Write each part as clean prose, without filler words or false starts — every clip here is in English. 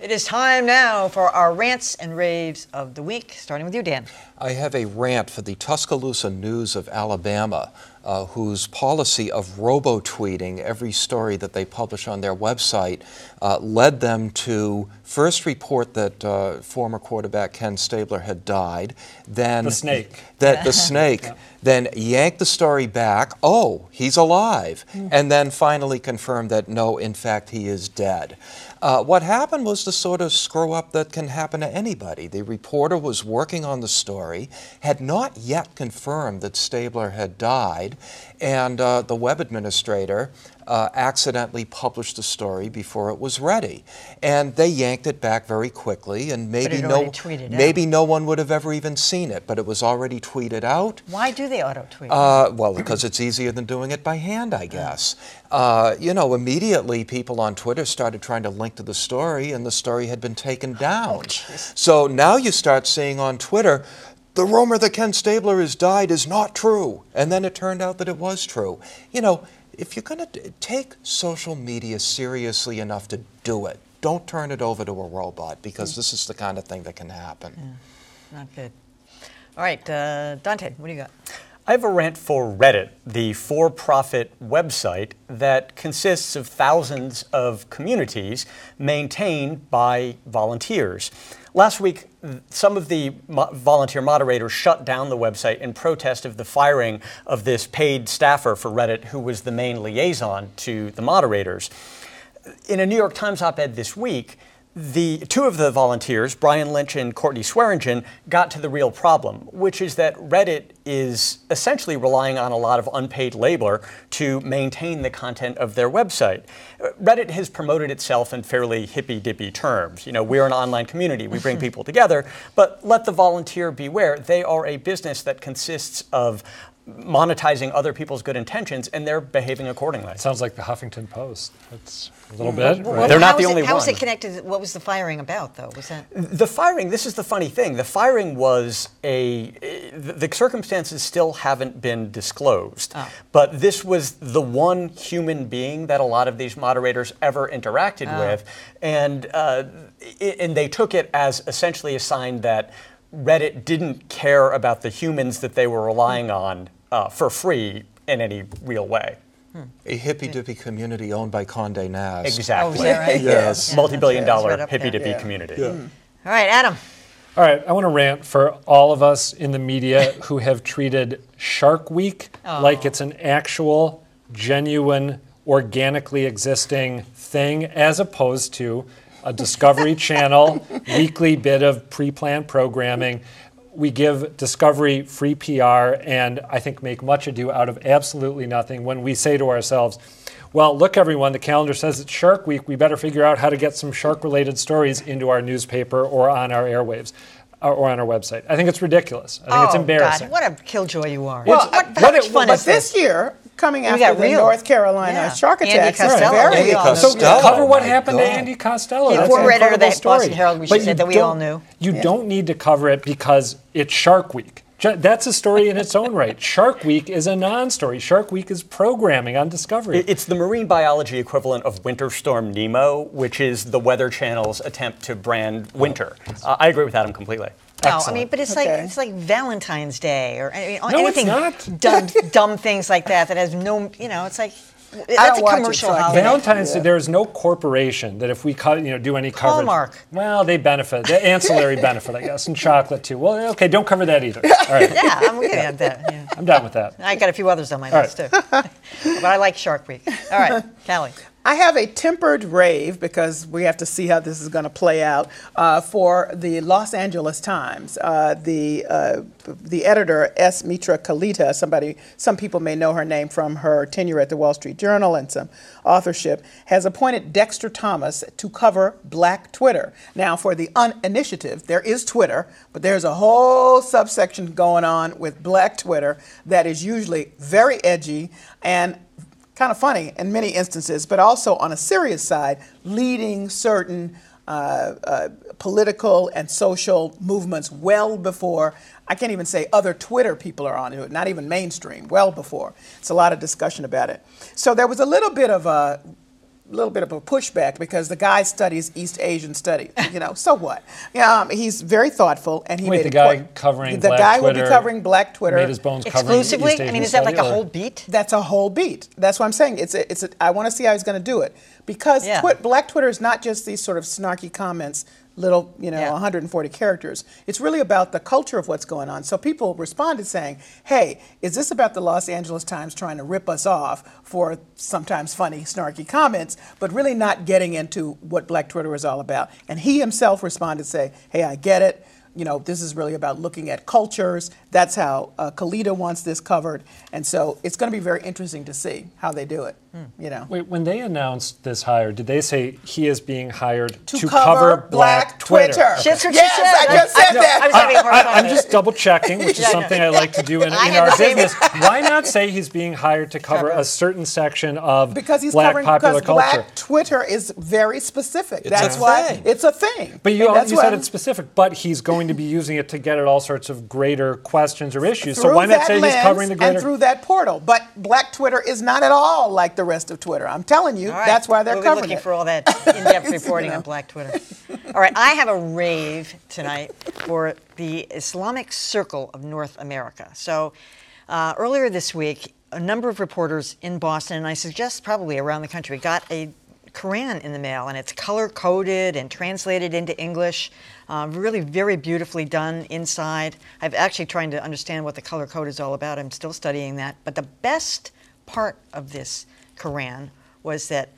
It is time now for our rants and raves of the week, starting with you, Dan. I have a rant for the Tuscaloosa News of Alabama, whose policy of robo-tweeting every story that they publish on their website led them to first report that former quarterback Ken Stabler had died, then the snake, yeah. Then yank the story back, oh, he's alive, and then finally confirm that no, in fact, he is dead. What happened was the sort of screw-up that can happen to anybody. The reporter was working on the story, had not yet confirmed that Stabler had died, and the web administrator accidentally published the story before it was ready. And they yanked it back very quickly, and maybe no one would have ever even seen it, but it was already tweeted out. Why do they auto-tweet? Well, because it's easier than doing it by hand, I guess. Immediately people on Twitter started trying to link to the story, and the story had been taken down. So now you start seeing on Twitter, the rumor that Ken Stabler has died is not true. And then it turned out that it was true. If you're going to take social media seriously enough to do it, don't turn it over to a robot, because this is the kind of thing that can happen. Yeah, not good. All right, Dante, what do you got? I have a rant for Reddit, the for-profit website that consists of thousands of communities maintained by volunteers. Last week, some of the volunteer moderators shut down the website in protest of the firing of this paid staffer for Reddit who was the main liaison to the moderators. In a New York Times op-ed this week, two of the volunteers, Brian Lynch and Courtney Swearingen, got to the real problem, which is that Reddit is essentially relying on a lot of unpaid labor to maintain the content of their website. Reddit has promoted itself in fairly hippy-dippy terms. We're an online community, we bring people together, but let the volunteer beware, they are a business that consists of monetizing other people's good intentions, and they're behaving accordingly. It sounds like the Huffington Post. It's a little bit. Well, they're not the only one. How is it connected? What was the firing about, though? Was that the firing? This is the funny thing. The firing was the circumstances still haven't been disclosed, but this was the one human being that a lot of these moderators ever interacted with, and they took it as essentially a sign that Reddit didn't care about the humans that they were relying on for free in any real way. A hippy-dippy community owned by Condé Nast. Exactly. Oh, is that right? Yes. Yeah. Multi-billion-dollar right hippy-dippy community. All right, Adam. All right, I want to rant for all of us in the media who have treated Shark Week like it's an actual, genuine, organically existing thing, as opposed to a Discovery Channel weekly bit of pre-planned programming. We give Discovery free PR and I think make much ado out of absolutely nothing when we say to ourselves, well, look, everyone, the calendar says it's Shark Week. We better figure out how to get some shark-related stories into our newspaper or on our airwaves or on our website. I think it's ridiculous. I think it's embarrassing. God, what a killjoy you are. Well, how much fun is this year, coming after the North Carolina shark attacks, Andy Costello. So cover what happened to Andy Costello. Yeah, That's poor an editor of incredible that story. Boston Herald, we should say that we all knew. You don't need to cover it because it's Shark Week. That's a story in its own right. Shark Week is a non-story. Shark Week is programming on Discovery. It's the marine biology equivalent of Winter Storm Nemo, which is the Weather Channel's attempt to brand winter. I agree with Adam completely. No, I mean, but it's like Valentine's Day or anything it's not. dumb things like that has no, it's like that's a commercial holiday. Valentine's Day, there is no corporation that if we do any coverage. Hallmark. Well, they benefit. The ancillary benefit, I guess, and chocolate too. Well, okay, don't cover that either. All right. Yeah, I'm okay at that. Yeah. I'm done with that. I got a few others on my list too, but I like Shark Week. All right, Callie. I have a tempered rave because we have to see how this is going to play out for the Los Angeles Times. The editor, S. Mitra Kalita, some people may know her name from her tenure at the Wall Street Journal and some authorship, has appointed Dexter Thomas to cover Black Twitter. Now, for the initiative, there is Twitter, but there's a whole subsection going on with Black Twitter that is usually very edgy and kind of funny in many instances, but also on a serious side, leading certain political and social movements well before, I can't even say other Twitter people are onto it, not even mainstream, well before. It's a lot of discussion about it. So there was a little bit of a little bit of a pushback because the guy studies East Asian studies. So what? He's very thoughtful, and he Wait, made the it guy quite- covering the Black guy Twitter will be covering Black Twitter. made his bones covering Exclusively? East I Asian mean, is that like a study, or- whole beat? That's a whole beat. That's what I'm saying. I want to see how he's going to do it because Yeah. Black Twitter is not just these sort of snarky comments, little, Yeah. 140 characters. It's really about the culture of what's going on. So people responded saying, "Hey, is this about the Los Angeles Times trying to rip us off for sometimes funny, snarky comments, but really not getting into what Black Twitter is all about?" And he himself responded, say, "Hey, I get it. This is really about looking at cultures. That's how Kalita wants this covered." And so it's going to be very interesting to see how they do it. Wait, when they announced this hire, did they say he is being hired To cover Black Twitter. That's what Yes, she said. I just said that. I was having a hard time I'm with just it. double checking, which is Yeah, I know. something I like to do in I had our the same- business. Why not say he's being hired to cover a certain section of Because he's Black covering popular because culture? Black Twitter is very specific. It's That's a why thing. it's a thing. But you, And that's you said why- it's specific, but he's going to be using it to get at all sorts of greater questions or issues. So through why not that say lens he's covering the greater? and through that portal. But Black Twitter is not at all like the rest of Twitter. I'm telling you, All right. that's why they're we'll be covering looking it. for all that in-depth reporting on Black Twitter. All right, I have a rave tonight for the Islamic Circle of North America. So earlier this week, a number of reporters in Boston, and I suggest probably around the country, got a Quran in the mail, and it's color-coded and translated into English. Really very beautifully done inside. I've actually trying to understand what the color code is all about. I'm still studying that. But the best part of this Quran was that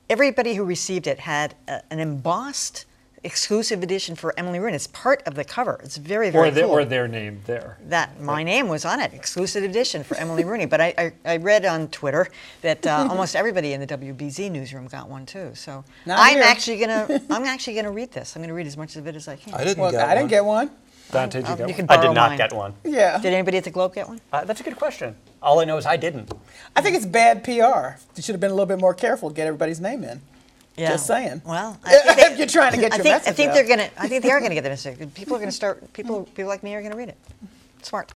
everybody who received it had an embossed exclusive edition for Emily Rooney. It's part of the cover. It's very, very cool. Or their name there. That my name was on it, exclusive edition for Emily Rooney. But I read on Twitter that almost everybody in the WBZ newsroom got one too. So Not I'm here. actually gonna read this. I'm gonna read as much of it as I can. I didn't Well, get I didn't one. get one. Dante, did you get You can one? I borrow did not mine. get one. Yeah. Did anybody at the Globe get one? That's a good question. All I know is I didn't. I think it's bad PR. You should have been a little bit more careful. Get everybody's name in. Yeah. Just saying. Well, If you're trying to get your message I think out. they're gonna. I think they are gonna get the message. People are gonna start. People like me are gonna read it. Smart.